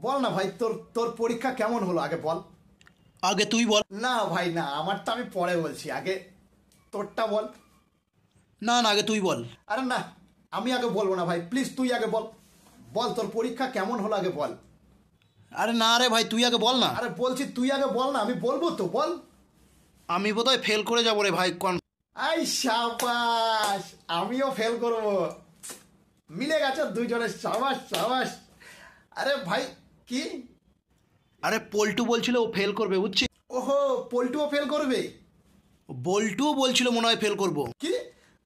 বল না ভাই, তোর তোর পরীক্ষা কেমন হলো আগে বল। আগে তুই বল। না ভাই না, আমারটা আমি পরে বলছি, আগে তোরটা বল। না না, আগে তুই বল। আরে না, আমি আগে বলবো না ভাই, প্লিজ তুই আগে বল। বল তোর পরীক্ষা কেমন হলো আগে বল। আরে না রে ভাই, তুই আগে বল না। আরে বলছি তুই আগে বল না, আমি বলবো তো, বল। আমি বোধহয় ফেল করে যাবো রে ভাই। আই সাবাস, আমিও ফেল করব। মিলে গেছে দুইজনের, সাবাস সাবাস। আরে ভাই কি? আরে পল্টু বলছিল ও ফেল করবে, বুঝছিস? ওহো, পল্টুও ফেল করবে? বল্টুও বলছিল মনে হয় ফেল করবো। কি,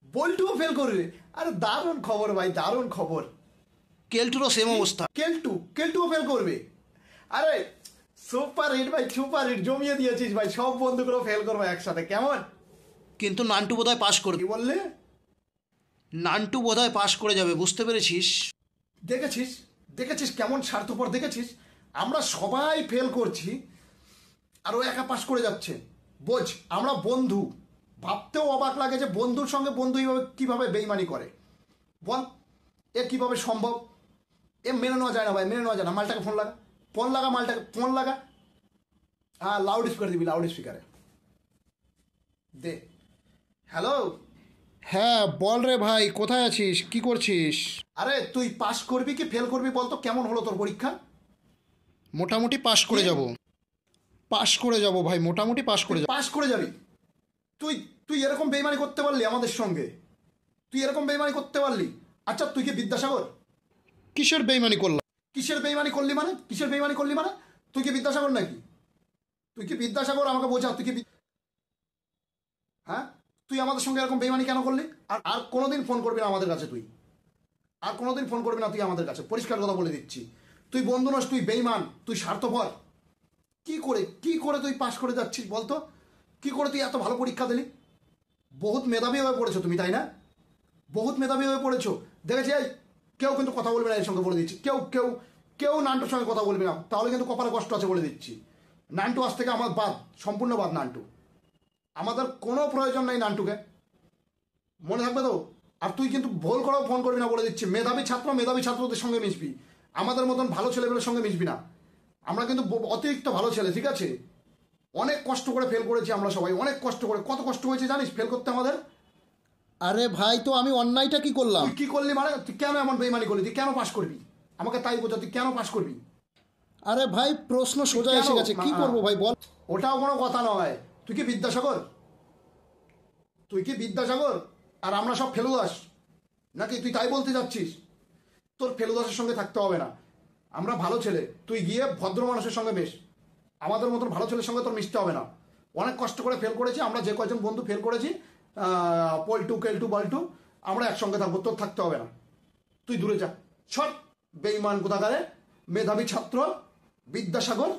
বল্টুও ফেল করবে? আরে দারুণ খবর ভাই, দারুণ খবর। কেলটুরও সেম অবস্থা। কেলটুও ফেল করবে? আরে সুপার হিট ভাই, সুপার হিট, জমিয়ে দিয়েছিস ভাই, সব বন্ধুগুলো ফেল করবে একসাথে, কেমন? কিন্তু নান্টু বোধহয় পাস করবে। কি বললে? নান্টু বোধহয় পাস করে যাবে, বুঝতে পেরেছিস? দেখেছিস, দেখেছিস কেমন স্বার্থপর, দেখেছিস? আমরা সবাই ফেল করছি আর ও একা পাস করে যাচ্ছে। বোঝ, আমরা বন্ধু, ভাবতেও অবাক লাগে যে বন্ধুর সঙ্গে বন্ধু এইভাবে কীভাবে বেইমানি করে। বল, এ কীভাবে সম্ভব? এ মেনে নেওয়া যায় না ভাই, মেনে নেওয়া যায় না। মালটাকে ফোন লাগা, ফোন লাগা, মালটাকে ফোন লাগা। হ্যাঁ, লাউড স্পিকার দিবি, লাউড স্পিকারে দে। হ্যালো, হ্যাঁ বল রে ভাই, কোথায় আছিস, কি করছিস? আরে তুই পাস করবি কি ফেল করবি বলতো? কেমন হলো তোর পরীক্ষা? মোটামুটি পাস করে যাব। পাস করে যাব ভাই, মোটামুটি পাস করে যাব। পাস করে যাবি? তুই তুই এরকম বেইমানি করতে পারলি আমাদের সঙ্গে? তুই এরকম বেইমানি করতে পারলি? আচ্ছা তুই কি বিদ্যাসাগর? কিসের বেইমানি করলাম? কিসের বেইমানি করলি মানে? কিসের বেইমানি করলি মানে? তুই কি বিদ্যাসাগর নাকি? তুই কি বিদ্যাসাগর? আমাকে বোঝা, তুই কি হ্যাঁ, তুই আমাদের সঙ্গে এরকম বেইমানি কেন করলি? আর আর কোনোদিন ফোন করবি না আমাদের কাছে, তুই আর কোনোদিন ফোন করবি না তুই আমাদের কাছে, পরিষ্কার কথা বলে দিচ্ছি। তুই বন্ধু নস, তুই বেইমান, তুই স্বার্থপর। কি করে তুই পাস করে যাচ্ছিস বলতো? কি করে তুই এত ভালো পরীক্ষা দিলি? বহুত মেধাবী হয়ে পড়েছো তুমি, তাই না? বহুত মেধাবী হয়ে পড়েছো, দেখেছি। এই কেউ কিন্তু কথা বলবে না এর সঙ্গে, বলে দিচ্ছি। কেউ কেউ কেউ নান্টুর সঙ্গে কথা বলবি না, তাহলে কিন্তু কপালে কষ্ট আছে, বলে দিচ্ছি। নান্টু আজ থেকে আমার বাদ, সম্পূর্ণ বাদ নান্টু। আমাদের কোনো প্রয়োজন নেই নান্টুকে, মনে থাকবে তো? আর তুই কিন্তু ভুল করেও ফোন করবি না, বলে দিচ্ছি। মেধাবী ছাত্রদের সঙ্গে মিশবি, আমাদের মতন ভালো ছেলেমেয়ের সঙ্গে মিশবি না। আমরা কিন্তু অতিরিক্ত ভালো ছেলে, ঠিক আছে? অনেক কষ্ট করে ফেল করেছি আমরা সবাই, অনেক কষ্ট করে। কত কষ্ট হয়েছে জানিস ফেল করতে আমাদের? আরে ভাই, তো আমি অন্যায়টা কি করলাম? তুই কি করলি মানে? তুই কেন এমন বেইমানি করলি? তুই কেন পাস করবি? আমাকে তাই বোঝা, তুই কেন পাস করবি? আরে ভাই, প্রশ্ন সোজা এসে গেছে, কি করবো ভাই বল? ওটাও কোনো কথা নয়। তুই কি বিদ্যাসাগর? তুই কি বিদ্যাসাগর আর আমরা সব ফেলুদাস নাকি? তুই তাই বলতে যাচ্ছিস? তোর ফেলুদাসের সঙ্গে থাকতে হবে না, আমরা ভালো ছেলে। তুই গিয়ে ভদ্র মানুষের সঙ্গে মেশ, আমাদের মতন ভালো ছেলের সঙ্গে তোর মিশতে হবে না। অনেক কষ্ট করে ফেল করেছি আমরা, যে কয়জন বন্ধু ফেল করেছি, পল্টু, কেলটু, বাল্টু, আমরা একসঙ্গে থাকবো, তোর থাকতে হবে না। তুই দূরে যা, ছট বেইমান কোথাকারে, মেধাবী ছাত্র বিদ্যাসাগর।